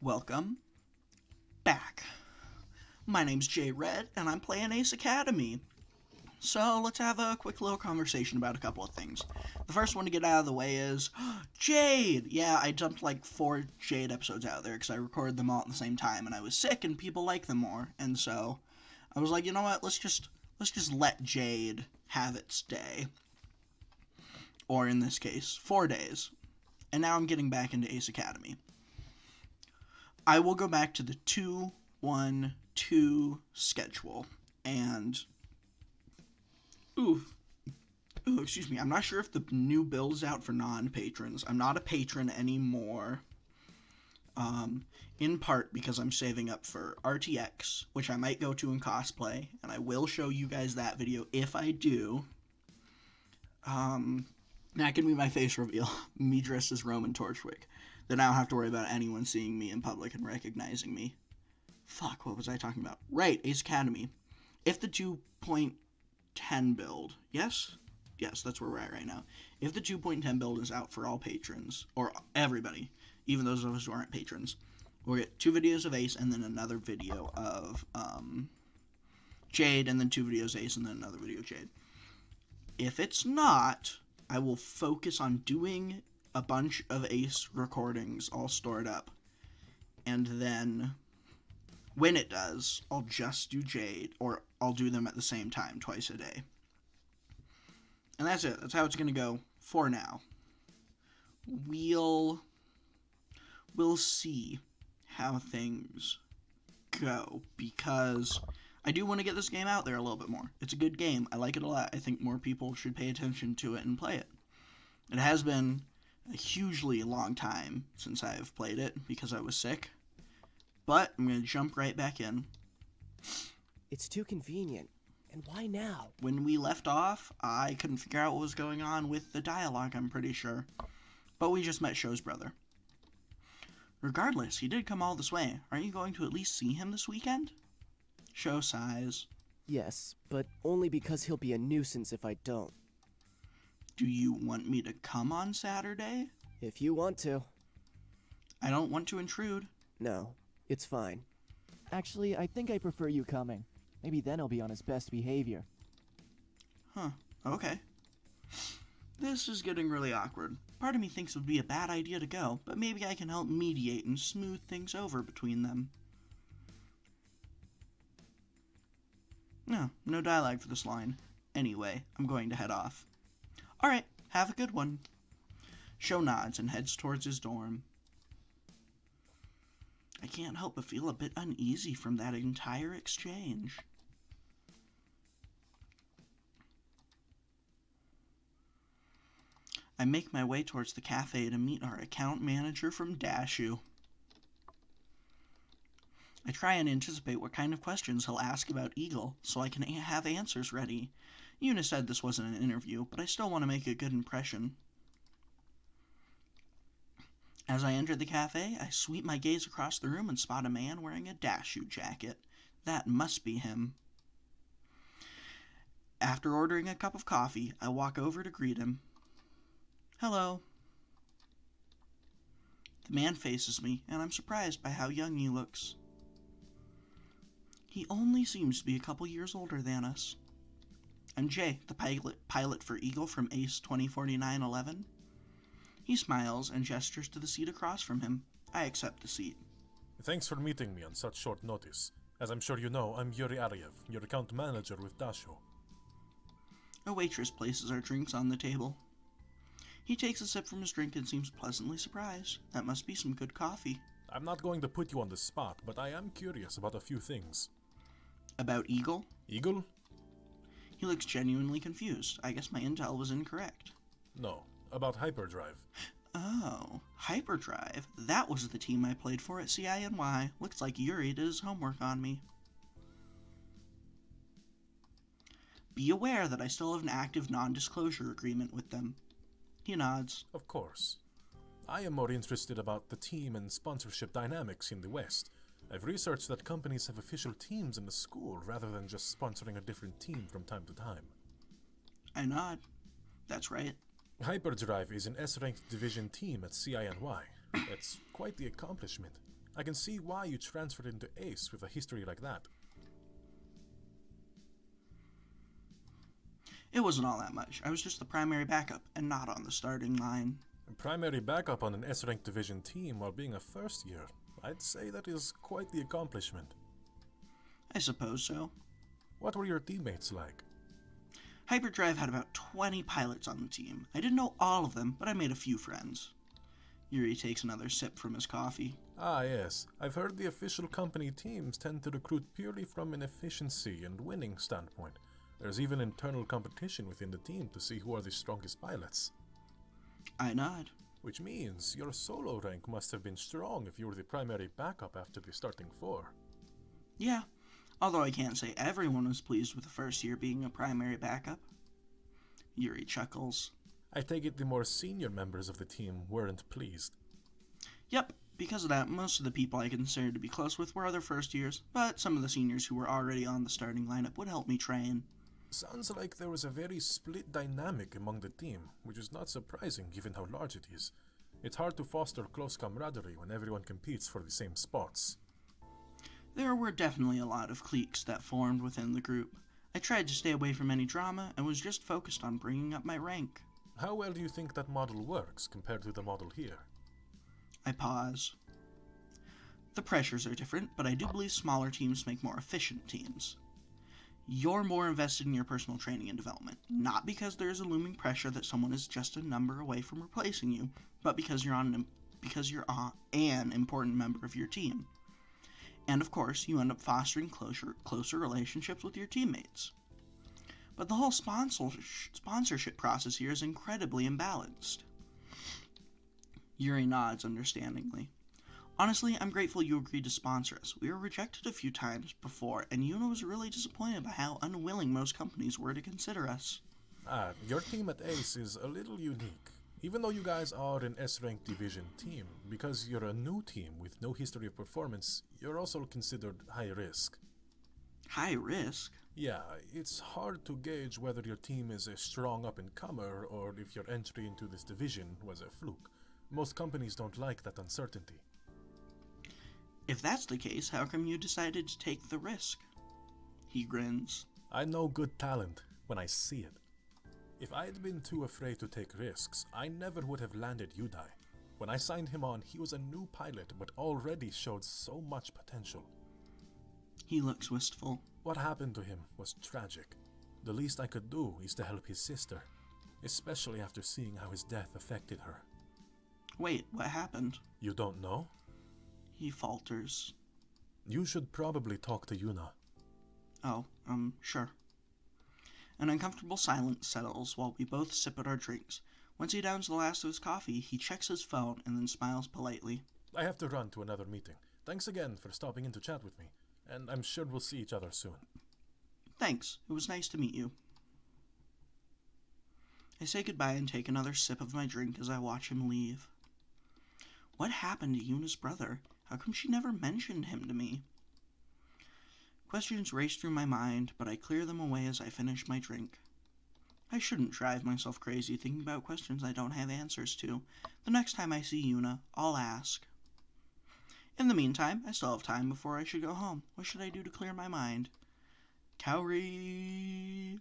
Welcome back. My name's Jay Red, and I'm playing Ace Academy. So let's have a quick little conversation about a couple of things. The first one to get out of the way is Jade. Yeah, I dumped like 4 Jade episodes out there because I recorded them all at the same time, and I was sick, and people like them more, and so I was like, you know what? Let's just let Jade have its day, or in this case, 4 days. And now I'm getting back into Ace Academy. I will go back to the 2-1-2 schedule, and excuse me, I'm not sure if the new build is out for non-patrons. I'm not a patron anymore, in part because I'm saving up for RTX, which I might go to in cosplay, and I will show you guys that video if I do. That can be my face reveal, me dressed as Roman Torchwick. Then I don't have to worry about anyone seeing me in public and recognizing me. Fuck, what was I talking about? Right, Ace Academy. If the 2.10 build, yes, that's where we're at right now. If the 2.10 build is out for all patrons, or everybody, even those of us who aren't patrons, we'll get 2 videos of Ace and then another video of Jade, and then 2 videos of Ace and then another video of Jade. If it's not, I will focus on doing a bunch of Ace recordings all stored up, and then when it does, I'll just do Jade, or I'll do them at the same time twice a day. And that's it. That's how it's going to go for now. We'll see how things go, because I do want to get this game out there a little bit more. It's a good game. I like it a lot. I think more people should pay attention to it and play it. It has been a hugely long time since I've played it because I was sick, but I'm going to jump right back in. It's too convenient. And why now? When we left off, I couldn't figure out what was going on with the dialogue, I'm pretty sure. But we just met Shou's brother. Regardless, he did come all this way. Aren't you going to at least see him this weekend? Shou sighs. Yes, but only because he'll be a nuisance if I don't. Do you want me to come on Saturday? If you want to. I don't want to intrude. No, it's fine. Actually, I think I prefer you coming. Maybe then he'll be on his best behavior. Huh, okay. This is getting really awkward. Part of me thinks it would be a bad idea to go, but maybe I can help mediate and smooth things over between them. No dialogue for this line. Anyway, I'm going to head off. Alright, have a good one. Shou nods and heads towards his dorm. I can't help but feel a bit uneasy from that entire exchange. I make my way towards the cafe to meet our account manager from Dasshu. I try and anticipate what kind of questions he'll ask about Eagle so I can have answers ready. Yuna said this wasn't an interview, but I still want to make a good impression. As I enter the cafe, I sweep my gaze across the room and spot a man wearing a Dasshu jacket. That must be him. After ordering a cup of coffee, I walk over to greet him. Hello. The man faces me, and I'm surprised by how young he looks. He only seems to be a couple years older than us. I'm Jay, the pilot for Eagle from Ace 2049-11. He smiles and gestures to the seat across from him. I accept the seat. Thanks for meeting me on such short notice. As I'm sure you know, I'm Yuri Aliyev, your account manager with Dasshu. A waitress places our drinks on the table. He takes a sip from his drink and seems pleasantly surprised. That must be some good coffee. I'm not going to put you on the spot, but I am curious about a few things. About Eagle? Eagle? He looks genuinely confused. I guess my intel was incorrect. No, about Hyperdrive. Oh, Hyperdrive. That was the team I played for at CINY. Looks like Yuri did his homework on me. Be aware that I still have an active non-disclosure agreement with them. He nods. Of course. I am more interested about the team and sponsorship dynamics in the West. I've researched that companies have official teams in the school rather than just sponsoring a different team from time to time. I nod. That's right. Hyperdrive is an S-ranked division team at CINY. That's quite the accomplishment. I can see why you transferred into Ace with a history like that. It wasn't all that much. I was just the primary backup and not on the starting line. A primary backup on an S-ranked division team while being a first year. I'd say that is quite the accomplishment. I suppose so. What were your teammates like? Hyperdrive had about 20 pilots on the team. I didn't know all of them, but I made a few friends. Yuri takes another sip from his coffee. Ah yes, I've heard the official company teams tend to recruit purely from an efficiency and winning standpoint. There's even internal competition within the team to see who are the strongest pilots. I nod. Which means your solo rank must have been strong if you were the primary backup after the starting 4. Yeah, although I can't say everyone was pleased with the first year being a primary backup. Yuri chuckles. I take it the more senior members of the team weren't pleased. Yep, because of that, most of the people I considered to be close with were other first years, but some of the seniors who were already on the starting lineup would help me train. Sounds like there was a very split dynamic among the team, which is not surprising given how large it is. It's hard to foster close camaraderie when everyone competes for the same spots. There were definitely a lot of cliques that formed within the group. I tried to stay away from any drama and was just focused on bringing up my rank. How well do you think that model works compared to the model here? I pause. The pressures are different, but I do believe smaller teams make more efficient teams. You're more invested in your personal training and development, not because there is a looming pressure that someone is just a number away from replacing you, but because you're an important member of your team. And of course, you end up fostering closer relationships with your teammates. But the whole sponsorship process here is incredibly imbalanced. Yuri nods understandingly. Honestly, I'm grateful you agreed to sponsor us. We were rejected a few times before, and Yuna was really disappointed by how unwilling most companies were to consider us. Your team at Ace is a little unique. Even though you guys are an S-ranked division team, because you're a new team with no history of performance, you're also considered high risk. High risk? Yeah, it's hard to gauge whether your team is a strong up-and-comer or if your entry into this division was a fluke. Most companies don't like that uncertainty. If that's the case, how come you decided to take the risk? He grins. I know good talent when I see it. If I had been too afraid to take risks, I never would have landed Yudai. When I signed him on, he was a new pilot but already showed so much potential. He looks wistful. What happened to him was tragic. The least I could do is to help his sister, especially after seeing how his death affected her. Wait, what happened? You don't know? He falters. You should probably talk to Yuna. Oh, sure. An uncomfortable silence settles while we both sip at our drinks. Once he downs the last of his coffee, he checks his phone and then smiles politely. I have to run to another meeting. Thanks again for stopping in to chat with me, and I'm sure we'll see each other soon. Thanks. It was nice to meet you. I say goodbye and take another sip of my drink as I watch him leave. What happened to Yuna's brother? How come she never mentioned him to me? Questions race through my mind, but I clear them away as I finish my drink. I shouldn't drive myself crazy thinking about questions I don't have answers to. The next time I see Yuna, I'll ask. In the meantime, I still have time before I should go home. What should I do to clear my mind? Kaori.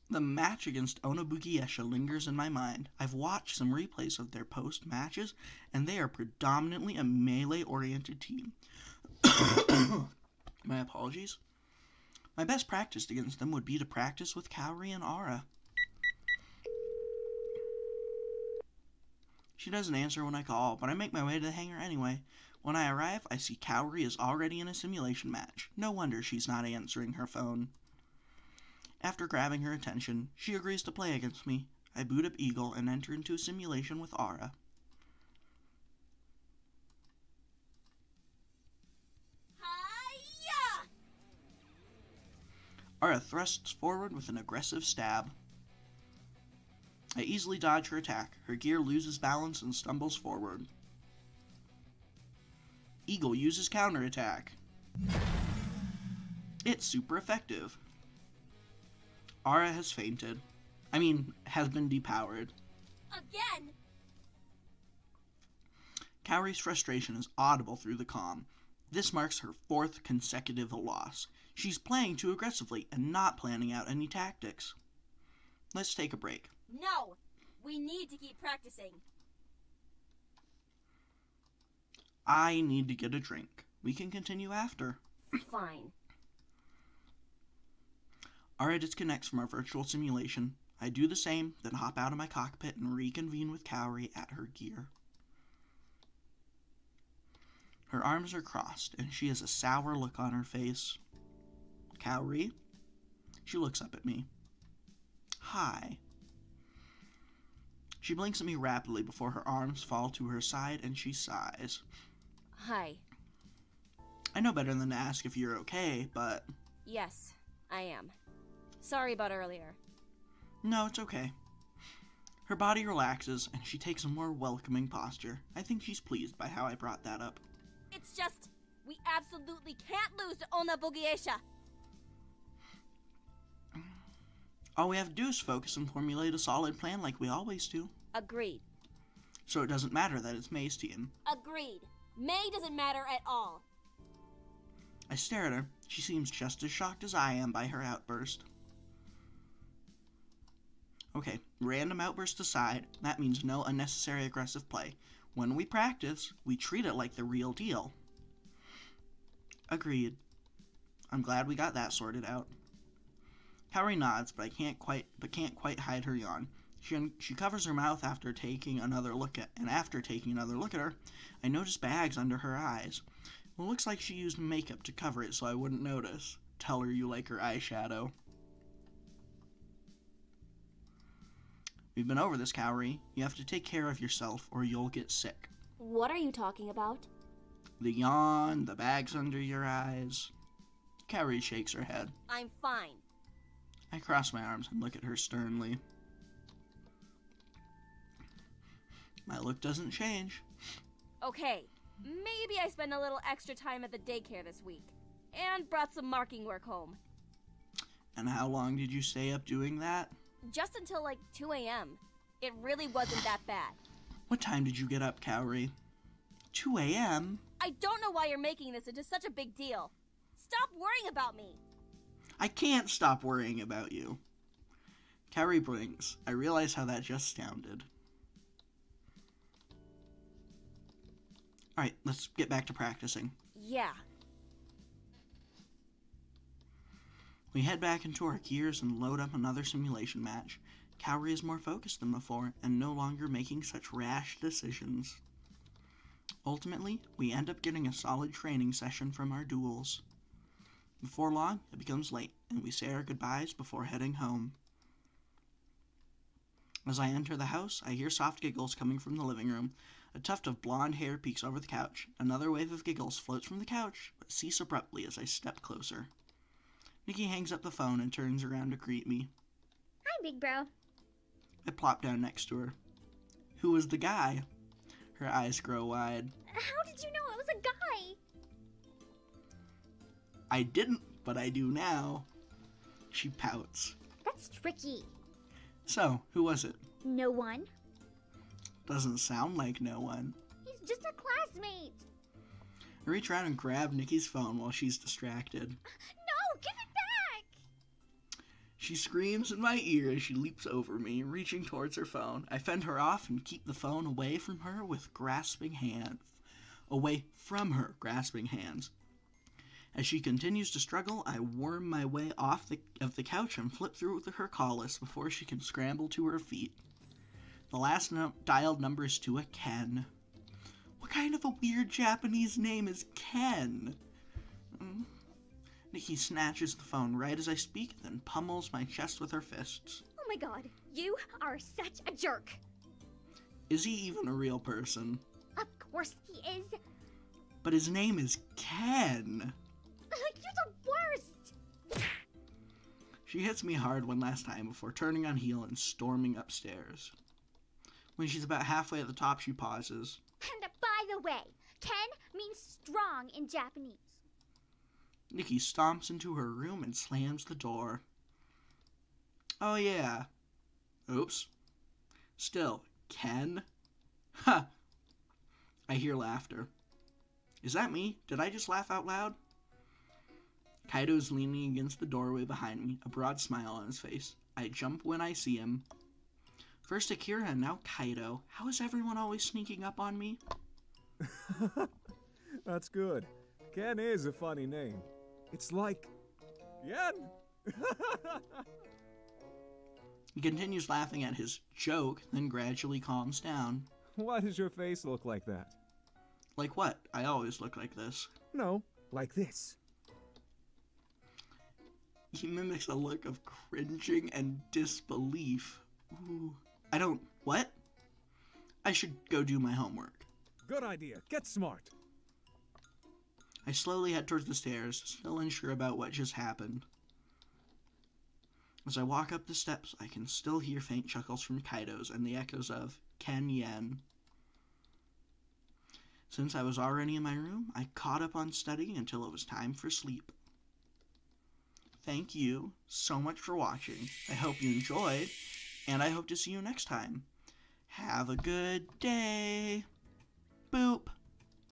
The match against Onobugiesha lingers in my mind. I've watched some replays of their post-matches, and they are predominantly a melee-oriented team. My apologies. My best practice against them would be to practice with Kaori and Ara. She doesn't answer when I call, but I make my way to the hangar anyway. When I arrive, I see Kaori is already in a simulation match. No wonder she's not answering her phone. After grabbing her attention, she agrees to play against me. I boot up Eagle and enter into a simulation with Ara. Hi-ya! Ara thrusts forward with an aggressive stab. I easily dodge her attack. Her gear loses balance and stumbles forward. Eagle uses counterattack. It's super effective. Ara has fainted. Has been depowered. Again! Kaori's frustration is audible through the comm. This marks her 4th consecutive loss. She's playing too aggressively and not planning out any tactics. Let's take a break. No! We need to keep practicing. I need to get a drink. We can continue after. Fine. Aura disconnects from our virtual simulation. I do the same, then hop out of my cockpit and reconvene with Kaori at her gear. Her arms are crossed, and she has a sour look on her face. Kaori? She looks up at me. Hi. She blinks at me rapidly before her arms fall to her side and she sighs. Hi. I know better than to ask if you're okay, but... Yes, I am. Sorry about earlier. No, it's okay. Her body relaxes, and she takes a more welcoming posture. I think she's pleased by how I brought that up. It's just, we absolutely can't lose to Ona Bugiesha. All we have to do is focus and formulate a solid plan like we always do. Agreed. So it doesn't matter that it's May's team. Agreed. May doesn't matter at all. I stare at her. She seems just as shocked as I am by her outburst. Okay, random outburst aside, that means no unnecessary aggressive play. When we practice, we treat it like the real deal. Agreed. I'm glad we got that sorted out. Kaori nods, but can't quite hide her yawn. She covers her mouth after taking another look at her, I notice bags under her eyes. Well, it looks like she used makeup to cover it so I wouldn't notice. Tell her you like her eyeshadow. We've been over this, Kaori. You have to take care of yourself or you'll get sick. What are you talking about? The yawn, the bags under your eyes. Kaori shakes her head. I'm fine. I cross my arms and look at her sternly. My look doesn't change. Okay, maybe I spent a little extra time at the daycare this week. And brought some marking work home. And how long did you stay up doing that? Just until like 2 a.m. It really wasn't that bad. What time did you get up, Kaori? 2 a.m.? I don't know why you're making this into such a big deal. Stop worrying about me. I can't stop worrying about you. Kaori blinks. I realize how that just sounded. Alright, let's get back to practicing. Yeah. We head back into our gears and load up another simulation match. Kaori is more focused than before, and no longer making such rash decisions. Ultimately, we end up getting a solid training session from our duels. Before long, it becomes late, and we say our goodbyes before heading home. As I enter the house, I hear soft giggles coming from the living room. A tuft of blonde hair peeks over the couch. Another wave of giggles floats from the couch, but cease abruptly as I step closer. Nikki hangs up the phone and turns around to greet me. Hi, big bro. I plop down next to her. Who was the guy? Her eyes grow wide. How did you know it was a guy? I didn't, but I do now. She pouts. That's tricky. So, who was it? No one. Doesn't sound like no one. He's just a classmate. I reach around and grab Nikki's phone while she's distracted. No, give it back! She screams in my ear as she leaps over me, reaching towards her phone. I fend her off and keep the phone away from her with grasping hands. Away from her grasping hands. As she continues to struggle, I worm my way off of the couch and flip through her call list before she can scramble to her feet. The last dialed number is to a Ken. What kind of a weird Japanese name is Ken? Nikki snatches the phone right as I speak, then pummels my chest with her fists. Oh my god, you are such a jerk. Is he even a real person? Of course he is. But his name is Ken. You're the worst. She hits me hard one last time before turning on heel and storming upstairs. When she's about halfway at the top, she pauses. And by the way, Ken means strong in Japanese. Nikki stomps into her room and slams the door. Oh yeah. Oops. Still, Ken? Ha! I hear laughter. Is that me? Did I just laugh out loud? Kaido's leaning against the doorway behind me, a broad smile on his face. I jump when I see him. First Akira and now Kaido. How is everyone always sneaking up on me? That's good. Ken is a funny name. It's like... Yen! He continues laughing at his joke, then gradually calms down. Why does your face look like that? Like what? I always look like this. No, like this. He mimics a look of cringing and disbelief. Ooh. I don't... What? I should go do my homework. Good idea. Get smart. I slowly head towards the stairs, still unsure about what just happened. As I walk up the steps, I can still hear faint chuckles from Kaido's and the echoes of Ken Yen. Since I was already in my room, I caught up on studying until it was time for sleep. Thank you so much for watching. I hope you enjoyed, and I hope to see you next time. Have a good day. Boop.